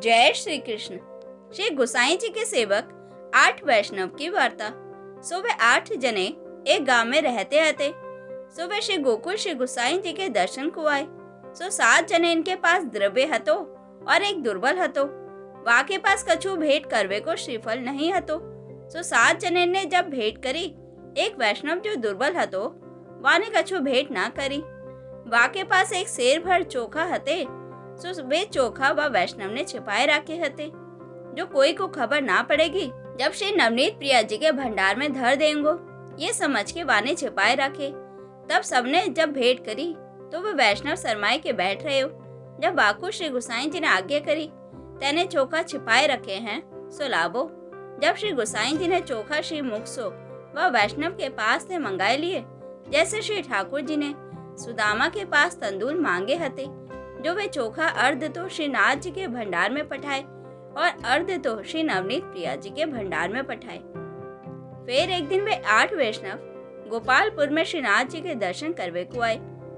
जय श्री कृष्ण। श्री गोसाई जी के सेवक 8 वैष्णव की वार्ता। सुबह 8 जने एक गांव में रहते हते। सुबह श्री गोकुल श्री गोसाई जी के दर्शन को आए। 7 जने इनके पास द्रव्य हतो और एक दुर्बल हतो। वा के पास कछु भेंट करवे को श्रीफल नहीं हतो। 7 जने ने जब भेंट करी, एक वैष्णव जो दुर्बल हतो वाने कछु भेंट ना करी। वा के पास एक शेर भर चोखा हते। वे चोखा व वैष्णव ने छिपाए रखे हते, जो कोई को खबर ना पड़ेगी। जब श्री नवनीत प्रिया जी के भंडार में धर देंगो, ये समझ के वाने छिपाए रखे। तब सबने जब भेंट करी तो वह वैष्णव शरमाए के बैठ रहे हो। जब वाकु श्री गोसाई जी ने आज्ञा करी, तेने चोखा छिपाए रखे हैं सो लावो। जब श्री गोसाई जी ने चोखा श्री मुख सो वह वैष्णव के पास से मंगाए लिए, जैसे श्री ठाकुर जी ने सुदामा के पास तंदूर मांगे हते, जो वे चोखा अर्ध तो श्री नाथ जी के भंडार में पठाए और अर्ध तो श्री नवनीत प्रिया जी के भंडार में पठाए। फिर एक दिन वे 8 वैष्णव गोपालपुर में श्री नाथ जी के दर्शन करवे को आए।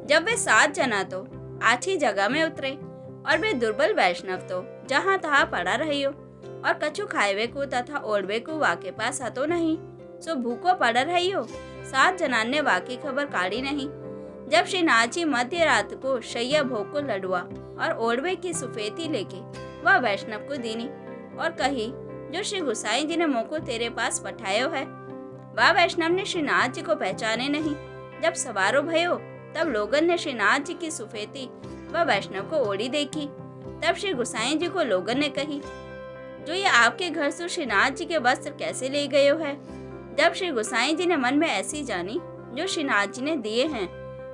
जब वे 7 जना तो आठी जगह में उतरे और वे दुर्बल वैष्णव तो जहाँ तहाँ पड़ा रही हो और कछु खाएवे को तथा ओढ़वे को वाके पास हतो नहीं, सो भूखो पड़ रही हो। 7 जनान ने वाकी खबर काढ़ी नहीं। जब श्री नाथ जी मध्य रात को शैया भोग को लडुआ और ओढ़वे की सुफेती लेके वह वैष्णव को दीनी और कही, जो श्री गोसाई जी ने मोको तेरे पास पठायो है। वह वैष्णव ने श्री नाथ जी को पहचाने नहीं। जब सवारो भयो, तब लोगन ने श्री नाथ जी की सुफेती वह वैष्णव को ओढ़ी देखी। तब श्री गोसाई जी को लोगन ने कही, जो ये आपके घर से श्री नाथ जी के वस्त्र कैसे ले गयो है। जब श्री गोसाई जी ने मन में ऐसी जानी, जो श्री नाथ जी ने दिए हैं।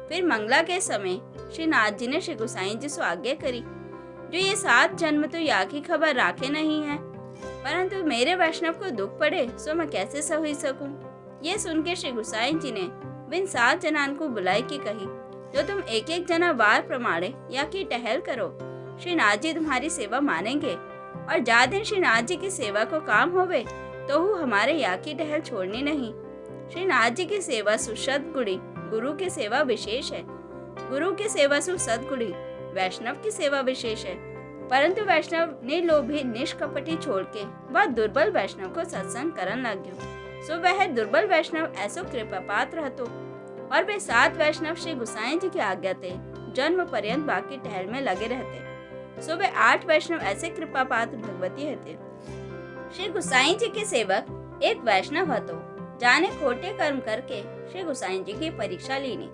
फिर मंगला के समय श्री नाथ जी ने श्री गोसाई जी से आज्ञा करी, जो ये 7 जन्म तो या की खबर राखे नहीं है, परंतु मेरे वैष्णव को दुख पड़े सो मैं कैसे सही सकूं। ये सुन के श्री गोसाई जी ने बिन 7 जनान को बुलाई की कही, जो तुम एक एक जना वार प्रमाणे या की टहल करो, श्री नाथ जी तुम्हारी सेवा मानेंगे और जा दिन श्री नाथ जी की सेवा को काम होवे तो हमारे या की टहल छोड़नी नहीं। श्री नाथ जी की सेवा सुशद गुड़ी गुरु की सेवा विशेष है। गुरु की सेवा सु सदगुणी वैष्णव की सेवा विशेष है। परंतु वैष्णव निर्लोभी निष्कपटी छोड़ के वह दुर्बल वैष्णव को सत्संग करन लग्यो। सो वह दुर्बल वैष्णव ऐसो कृपा पात्र हतो और वे 7 वैष्णव श्री गोसाई जी की आज्ञा ते जन्म पर्यंत बाकी टहल में लगे रहते। सो वे 8 वैष्णव ऐसे कृपा पात्र भगवती हते। श्री गोसाई जी के सेवक एक वैष्णव हतो, जाने खोटे कर्म करके श्री गोसाई जी की परीक्षा लेनी।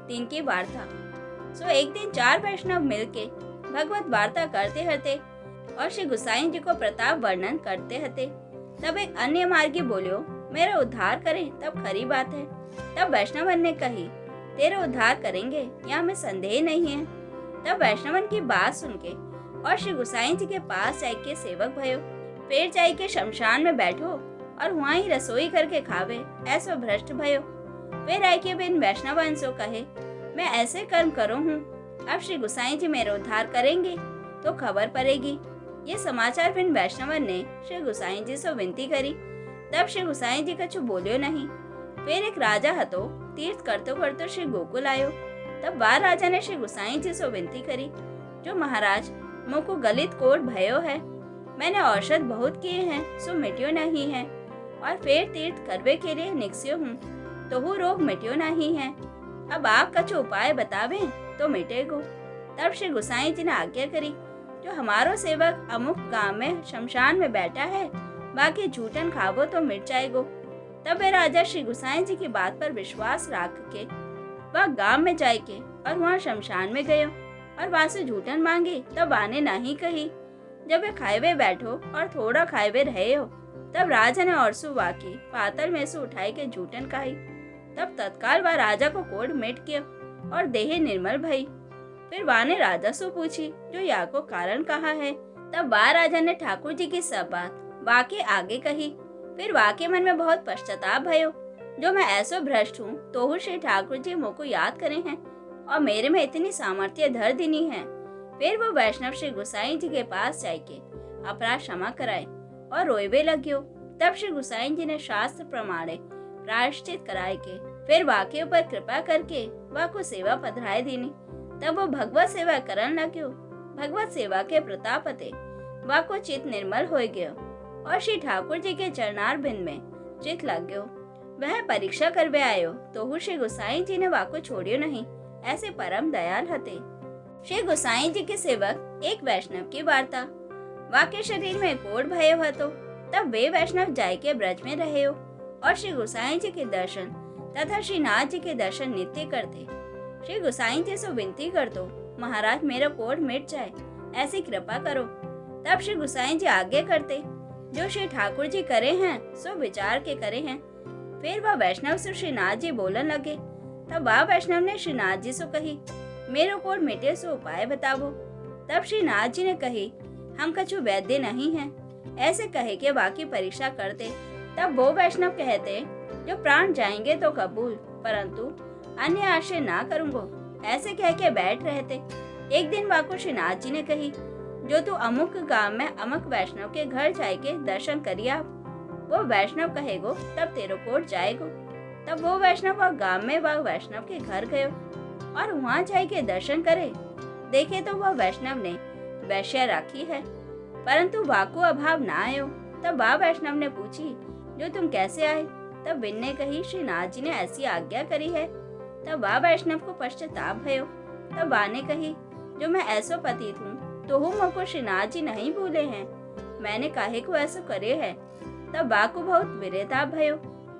3 की वार्ता। सो एक दिन 4 वैष्णव मिलके भगवत वार्ता करते हते और श्री गोसाई जी को प्रताप वर्णन करते हते। तब एक अन्य मार्गी बोलियो, मेरा उद्धार करें तब खरी बात है। तब वैष्णवन ने कही, तेरा उद्धार करेंगे या में संदेह नहीं है। तब वैष्णवन की बात सुन के और श्री गोसाई जी के पास जाके सेवक भयो। फिर जाके शमशान में बैठो और वहाँ ही रसोई करके खावे, ऐसो भ्रष्ट भयो। फिर आए के बिन वैष्णवन सो कहे, मैं ऐसे कर्म करो हूँ, अब श्री गोसाई जी मेरा उद्धार करेंगे तो खबर पड़ेगी। ये समाचार बिन वैष्णवन ने श्री गोसाई जी से विनती करी। तब श्री गोसाई जी कछु बोलियो नहीं। फिर एक राजा हतो, तीर्थ करते करते श्री गोकुल आयो। तब वह राजा ने श्री गोसाई जी से विनती करी, जो महाराज मोको गलित कोट भयो है, मैंने औषध बहुत किए हैं सो मिट्यो नहीं है, और फिर तीर्थ करवे के लिए निकस्यो हूँ तो वो रोग मिट्यो नहीं है। अब आप कछु उपाय बतावे तो मिटेगो। तब श्री गोसाई जी ने आज्ञा करी, जो हमारो सेवक अमुक गांव में शमशान में बैठा है, बाकी झूठन खावो तो मिट जाएगो। तब वे राजा श्री गोसाई जी की बात पर विश्वास रख के वह गांव में जाके और वहाँ शमशान में गयो और वहाँ से झूठन मांगी। तब आने नहीं कही। जब वे खाएवे बैठो और थोड़ा खाएवे रहे हो, तब राजा ने और वाकी पातल में से उठाई के झूठन खाई। तब तत्काल वह राजा को कोढ़ मिट किया और देह निर्मल भई। फिर वह ने राजा से पूछी, जो या को कारण कहा है। तब वह राजा ने ठाकुर जी की सब बात वाके आगे कही। फिर वाके मन में बहुत पश्चाताप भयो, जो मैं ऐसो भ्रष्ट हूँ तो श्री ठाकुर जी मोको याद करे हैं और मेरे में इतनी सामर्थ्य धर दीनी है। फिर वो वैष्णव श्री गोसाई जी के पास जाके अपराध क्षमा कराए और रोएवे लग्यो। तब श्री गोसाई जी ने शास्त्र प्रमाणे प्रायश्चित कराए के फिर वाके ऊपर कृपा करके वह को सेवा पधराए दीनी। तब वो भगवत सेवा करन लग्यो। भगवत सेवा के प्रतापते वाको चित निर्मल हो गयो और श्री ठाकुर जी के चरणार बिंद में चित लग गयो। वह परीक्षा करवे आयो तो श्री गोसाई जी ने वाको छोड़ियो नहीं, ऐसे परम दयाल हते। श्री गोसाई जी के सेवक एक वैष्णव की वार्ता। वाके शरीर में कोढ़ भयो हतो, तब वे वैष्णव जाय के ब्रज में रहे हो और श्री गोसाई जी के दर्शन तथा श्री नाथ जी के दर्शन नित्य करते। श्री गोसाई जी से विनती कर दो, महाराज मेरा कोढ़ मिट जाए, ऐसी कृपा करो। तब श्री गोसाई जी आज्ञा करते, जो श्री ठाकुर जी करे हैं सो विचार के करे हैं। फिर वह वैष्णव से श्री नाथ जी बोलन लगे। तब वह वैष्णव ने श्री नाथ जी से कही, मेरो कोढ़ मिटे सो उपाय बतावो। तब श्री नाथ जी ने कही, हम कछु वैद्य नहीं हैं। ऐसे कहे के बाकी परीक्षा करते। तब वो वैष्णव कहते, जो प्राण जाएंगे तो कबूल, परंतु अन्य आशय ना करूंगो। ऐसे कह के बैठ रहते। एक दिन वाको श्री नाथ जी ने कही, जो तू अमुक गांव में अमुक वैष्णव के घर जाए के दर्शन करिया। वो वैष्णव कहेगो तब तेरो कोढ़ जाएगो। तब वो वैष्णव वह गांव में वह वैष्णव के घर गयो और वहां जाए के दर्शन करे। देखे तो वह वैष्णव ने वैश्या राखी है, परंतु वाको अभाव ना आयो। तब वह वैष्णव ने पूछी, जो तुम कैसे आए? तब विन ने कही, श्री नाथ जी ने ऐसी आज्ञा करी है। तब वह वैष्णव को पश्चाताप भयो। तब वा ने कही, जो मैं ऐसो पतित हूँ तो हूँ मुझको श्री नाथ जी नहीं भूले हैं, मैंने काहे को ऐसो करे है। तब वा को बहुत विरेताप भयो।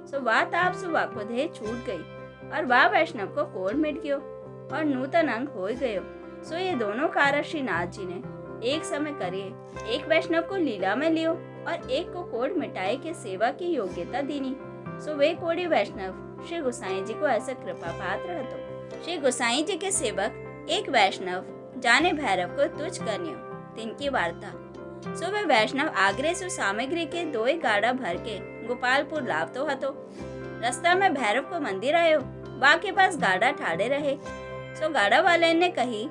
सो वा ताप सो वा को देह छूट गई और वह वैष्णव को कोढ़ मिट गयो और नूतन अंग हो गयो। सो ये दोनों कार्य श्री नाथ जी ने एक समय करिए। एक वैष्णव को लीला में लियो और एक को कोढ़ मिटाए के सेवा की योग्यता दीनी। सो वे कोढ़ी वैष्णव श्री गोसाई जी को ऐसा कृपा पात्र हतो। श्री गोसाई जी के सेवक एक वैष्णव जाने भैरव को तुच्छ करनियो, तिनकी वार्ता। सो वे वैष्णव आगरे से सामग्री के 2 गाड़ा भर के गोपालपुर लावतो हतो। रास्ता में भैरव को मंदिर आयो, वा के पास गाड़ा ठाड़े रहे। सो गाड़ा वाले ने कही,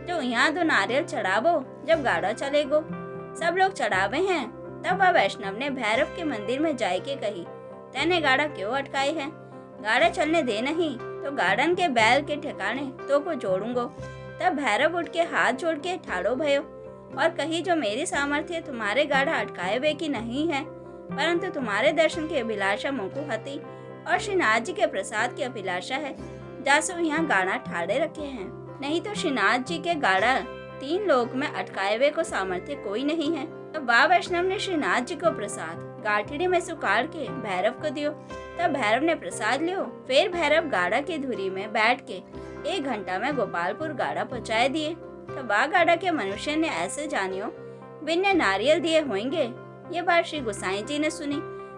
जो यहाँ 2 नारियल चढ़ावो, जब गाड़ा चलेगो। सब लोग चढ़ावे हैं। तब वह वैष्णव ने भैरव के मंदिर में जाए के कही, तेने गाड़ा क्यों अटकाए है? गाड़ा चलने दे नहीं तो गाड़न के बैल के ठिकाने तो को जोड़ूंगो। तब भैरव उठ के हाथ जोड़ के ठाड़ो भयो और कही, जो मेरी सामर्थ्य तुम्हारे गाड़ा अटकाए वे की नहीं है, परंतु तुम्हारे दर्शन की अभिलाषा मुझको हती और श्री नाथ जी के प्रसाद की अभिलाषा है, जासो यहाँ गाड़ा ठाड़े रखे हैं। नहीं तो श्री नाथ जी के गाड़ा 3 लोक में अटकाए वे को सामर्थ्य कोई नहीं है। तब वह वैष्णव ने श्री नाथ जी को प्रसाद गाठड़ी में सुकाड़ के भैरव को दियो। तब भैरव ने प्रसाद लियो। फिर भैरव गाड़ा की धुरी में बैठ के 1 घंटा में गोपालपुर गाड़ा पहुँचाए दिए। तब वह गाड़ा के मनुष्य ने ऐसे जानियो, बिन ने नारियल दिए होंगे। ये बात श्री गोसाई जी ने सुनी।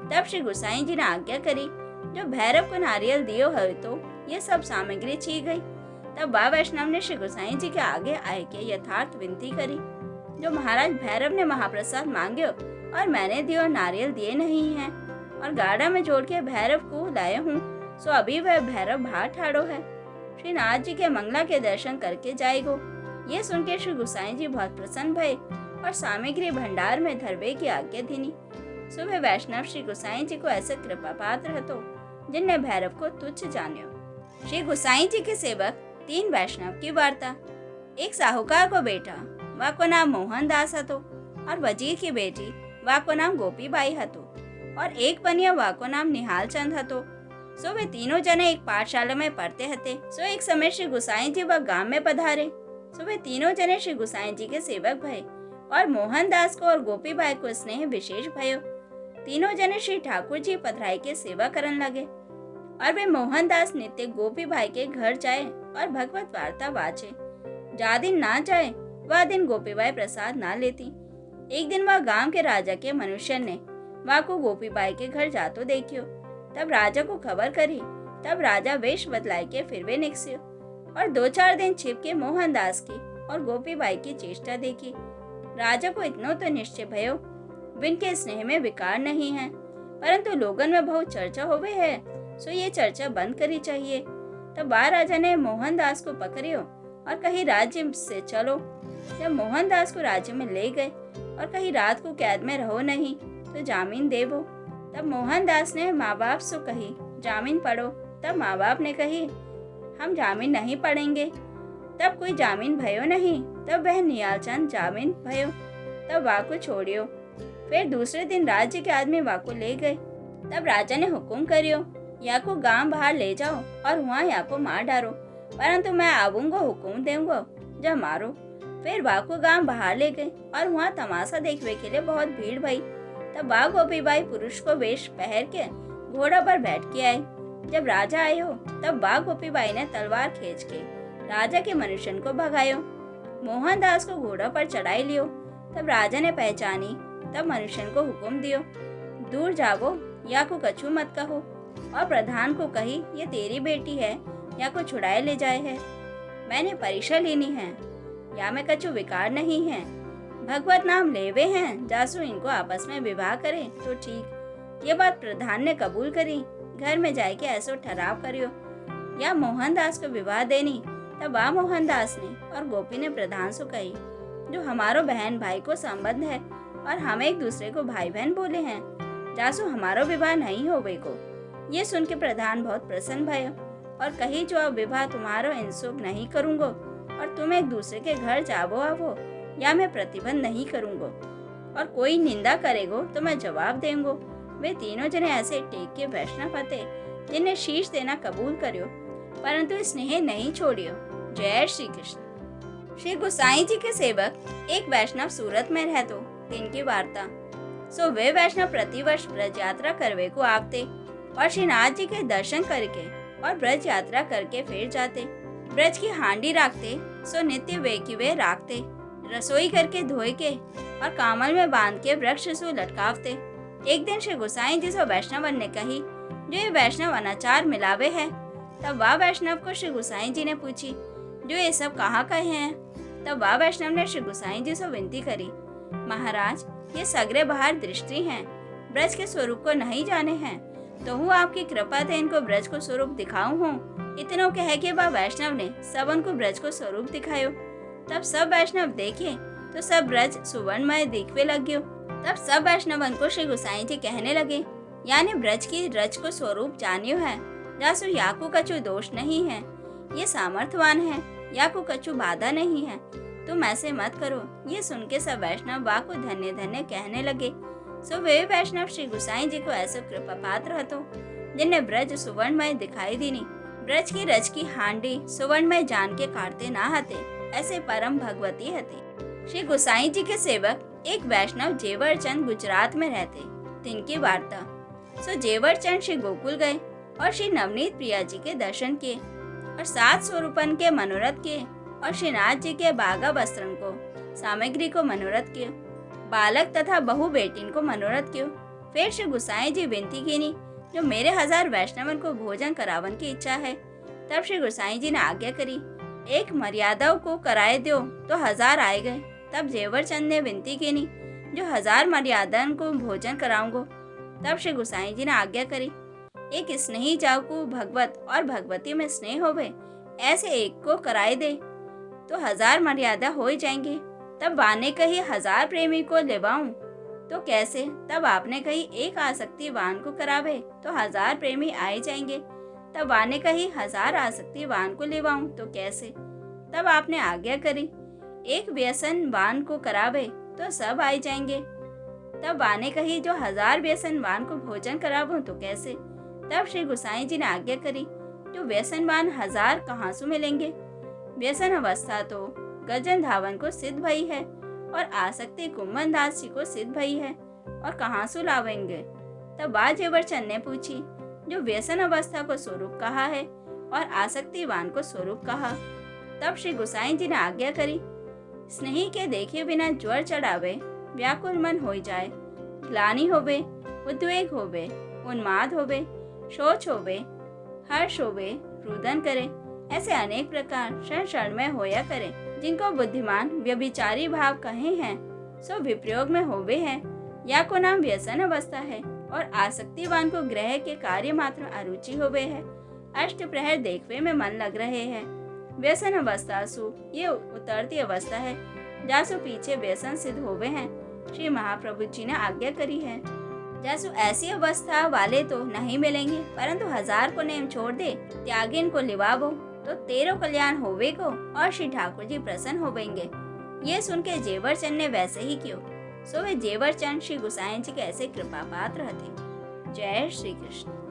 तब श्री गोसाई जी ने आज्ञा करी, जो भैरव को नारियल दियो है तो ये सब सामग्री छी गई। तब वह वैष्णव ने श्री गोसाई जी के आगे आए के यथार्थ विनती करी, जो महाराज भैरव ने महाप्रसाद मांग्यो और मैंने दियो नारियल दिए नहीं हैं और गाड़ा में जोड़ के भैरव को लाए हूँ। सो अभी वह भैरव बाहर ठाड़ो है, श्री नाथ जी के मंगला के दर्शन करके जाएगो। ये सुन के श्री गोसाई जी बहुत प्रसन्न भये और सामग्री भंडार में धरवे की आज्ञा दीनी। सो वे वैष्णव श्री गोसाई जी को ऐसे कृपा पात्र हतो, जिनने भैरव को तुच्छ जानियो। श्री गोसाई जी के सेवक 3 वैष्णव की वार्ता। एक साहूकार को बेटा, वा को नाम मोहन दास हतो और वजीर की बेटी, वा को नाम गोपी बाई हतो और एक बनिया, वा को नाम निहाल चंद हतो। सो वे तीनों जने एक पाठशाला में पढ़ते हते। सो एक समय श्री गोसाई जी वह गांव में पधारे। सो वे तीनों जने श्री गोसाई जी के सेवक भये और मोहन दास को और गोपी बाई को स्नेह विशेष भयो। तीनों जने श्री ठाकुर जी पधराई के सेवा करन लगे और वे मोहन दास नित्य गोपी बाई के घर जाए और भगवत वार्ता वाचे। जा दिन ना जाए वह दिन गोपी बाई प्रसाद ना लेती। एक दिन वह गांव के राजा के मनुष्य ने वह को गोपी बाई के घर जातो देखियो। तब राजा को खबर करी। तब राजा वेश बदलाए के फिर वे निकसियो और 2-4 दिन छिप के मोहन दास की और गोपी बाई की चेष्टा देखी। राजा को इतना तो निश्चय भयो, बिन के स्नेह में विकार नहीं है, परंतु लोगन में बहुत चर्चा होवे है, सो ये चर्चा बंद करी चाहिए। तब वह राजा ने मोहन दास को पकड़ियो और कहीं राज्य से चलो। जब मोहन दास को राज्य में ले गए और कहीं रात को कैद में रहो नहीं तो जामीन देवो। तब मोहन दास ने माँ बाप से कही, जामीन पढ़ो। तब माँ बाप ने कही, हम जामीन नहीं पढ़ेंगे। तब कोई जामीन भयो नहीं। तब वह निहाल चंद जामीन भयो तब वाको छोड़ियो। फिर दूसरे दिन राज्य के आदमी वाको ले गए। तब राजा ने हुक्म करियो, या को गांव बाहर ले जाओ और वहाँ या को मार डालो, परंतु मैं आऊंगा हुक्म दूंगा जब मारो। फिर वाको गांव बाहर ले गए और वहाँ तमाशा देखने के लिए बहुत भीड़ भई। तब वा गोपी बाई पुरुष को वेश पहन के घोड़ा पर बैठ के आए। जब राजा आए हो तब वा गोपी बाई ने तलवार खींच के राजा के मनुष्य को भगायो। मोहनदास को घोड़ा पर चढ़ाई लियो। तब राजा ने पहचानी। तब मनुष्य को हुक्म दियो, दूर जावो, या को कछु मत कहो, और प्रधान को कही ये तेरी बेटी है, या को छुड़ाए ले जाए है। मैंने परीक्षा लेनी है, या में कछु विकार नहीं है। भगवत नाम लेवे हैं, जासु इनको आपस में विवाह करे तो ठीक। ये बात प्रधान ने कबूल करी। घर में जाए के ऐसो ठहराव करियो, या मोहनदास को विवाह देनी। तब वह मोहनदास ने और गोपी ने प्रधान से कही, जो हमारो बहन भाई को संबंध है और हम एक दूसरे को भाई बहन बोले हैं, जासु हमारो विवाह नहीं होवे को। ये सुन के प्रधान बहुत प्रसन्न भयो और कही, जो अब विवाह तुम्हारो इंसुख नहीं करूंगो और तुम एक दूसरे के घर जावो आवो, या मैं प्रतिबंध नहीं करूंगो, और कोई निंदा करेगो तो मैं जवाब देंगो। वे तीनों जने ऐसे टेक के वैष्णव हते जिन्हें शीश देना कबूल करियो, परंतु स्नेह नहीं छोड़ियो। जय श्री कृष्ण। श्री गोसाई जी के सेवक एक वैष्णव सूरत में रहतो। दिन की वार्ता। सो वे वैष्णव प्रतिवर्ष ब्रज यात्रा करवे को आवते और श्रीनाथ जी के दर्शन करके और ब्रज यात्रा करके फिर जाते। ब्रज की हांडी रखते, सो नित्य वे की वे राखते, रसोई करके धोए के और कामल में बांध के वृक्ष से लटकावते। एक दिन श्री गोसाई जी से वैष्णवन ने कही, जो ये वैष्णव अनाचार मिलावे है। तब वह वैष्णव को श्री गोसाई जी ने पूछी, जो ये सब कहाँ कहे हैं। तब वह वैष्णव ने श्री गोसाई जी से विनती करी, महाराज ये सगरे बाहर दृष्टि हैं, ब्रज के स्वरूप को नहीं जाने हैं, तो हूँ आपकी कृपा थे इनको ब्रज को स्वरूप दिखाऊं हूँ। इतनों कह के वह वैष्णव ने सबन को ब्रज को स्वरूप दिखायो। तब सब वैष्णव देखे तो सब ब्रज सुवर्णमय दिखवे लग्यो। तब सब वैष्णवन को श्री गोसाई जी कहने लगे, यानी ब्रज की रज को स्वरूप जानियो है, जासु या को कछु दोष नहीं है, ये सामर्थवान है, या को कछु बाधा नहीं है, तुम ऐसे मत करो। ये सुन के सब वैष्णव वा को धन्य धन्य कहने लगे। सो वे वैष्णव श्री गोसाई जी को ऐसे कृपा पात्र हतो, जिन्हें ब्रज सुवर्णमय दिखाई दीनी। ब्रज की रज की हांडी सुवर्णमय जान के काटते ना हते, ऐसे परम भगवती हते। श्री गोसाई जी के सेवक एक वैष्णव जेवरचंद गुजरात में रहते। दिन की वार्ता। सो जेवरचंद श्री गोकुल गए और श्री नवनीत प्रिया जी के दर्शन किए और 7 स्वरूपन के मनोरथ किए और श्रीनाथ जी के बागा वस्त्रन को सामग्री को मनोरथ किया, बालक तथा बहु बेटिन को मनोरथ कियो। फिर श्री गोसाई जी विनती कीनी, जो मेरे 1000 वैष्णवन को भोजन करावन की इच्छा है। तब श्री गोसाई जी ने आज्ञा करी, एक मर्यादा को कराए दो, तो 1000 आए गए। तब जेवरचंद ने विनती कीनी, जो 1000 मर्यादन को भोजन कराऊंगो। तब श्री गोसाई जी ने आज्ञा करी, एक स्नेही जाओ को भगवत और भगवती में स्नेह होवे, ऐसे एक को कराए दे तो 1000 मर्यादा हो जाएंगे। तब बाने कही 1000 प्रेमी को लेवाऊं तो कैसे। तब आपने कही एक आसक्तिवान को करावे तो 1000 प्रेमी आए जाएंगे। तब बाने कही 1000 आसक्तिवान को लेवाऊं तो कैसे। तब आपने आज्ञा करी एक व्यसनवान को करावे तो सब आए जाएंगे। तब बाने कही जो 1000 व्यसनवान को भोजन करावो तो कैसे। तब श्री गोसाई जी ने आज्ञा करी, जो व्यसनवान 1000 कहाँ से मिलेंगे। व्यसन अवस्था तो गजन धावन को सिद्ध भई है और आसक्ति कुंभन दास जी को सिद्ध भई है, और कहाँ से लावेंगे। तब जेवरचंद ने पूछी, जो व्यसन अवस्था को स्वरूप कहा है और आसक्तिवान को स्वरूप कहा। तब श्री गोसाई जी ने आज्ञा करी, स्नेही के देखे बिना ज्वर चढ़ावे, व्याकुल मन हो जाए, ग्लानि होवे, उद्वेग होवे, उन्माद होवे, शोच होवे, हर्ष होवे, रुदन करे, ऐसे अनेक प्रकार क्षण में होया करे, जिनको बुद्धिमान व्यभिचारी भाव कहे हैं, सो विप्रयोग में होवे हैं, या को नाम व्यसन अवस्था है, और आसक्तिवान को ग्रह के कार्य मात्र अरुचि होवे है, अष्ट प्रहर देखवे में मन लग रहे हैं। व्यसन अवस्था सु ये उतरती अवस्था है, जासु पीछे व्यसन सिद्ध होवे हैं, श्री महाप्रभु जी ने आज्ञा करी है। जासु ऐसी अवस्था वाले तो नहीं मिलेंगे, परंतु 1000 को नेम छोड़ दे, त्यागिन को लिवावो तो 13 कल्याण होवे को, और श्री ठाकुर जी प्रसन्न होवेंगे। ये सुन के जेवरचंद ने वैसे ही कियो। सो वे जेवर चंद श्री गोसाई जी के ऐसे कृपा पात्र थे। जय श्री कृष्ण।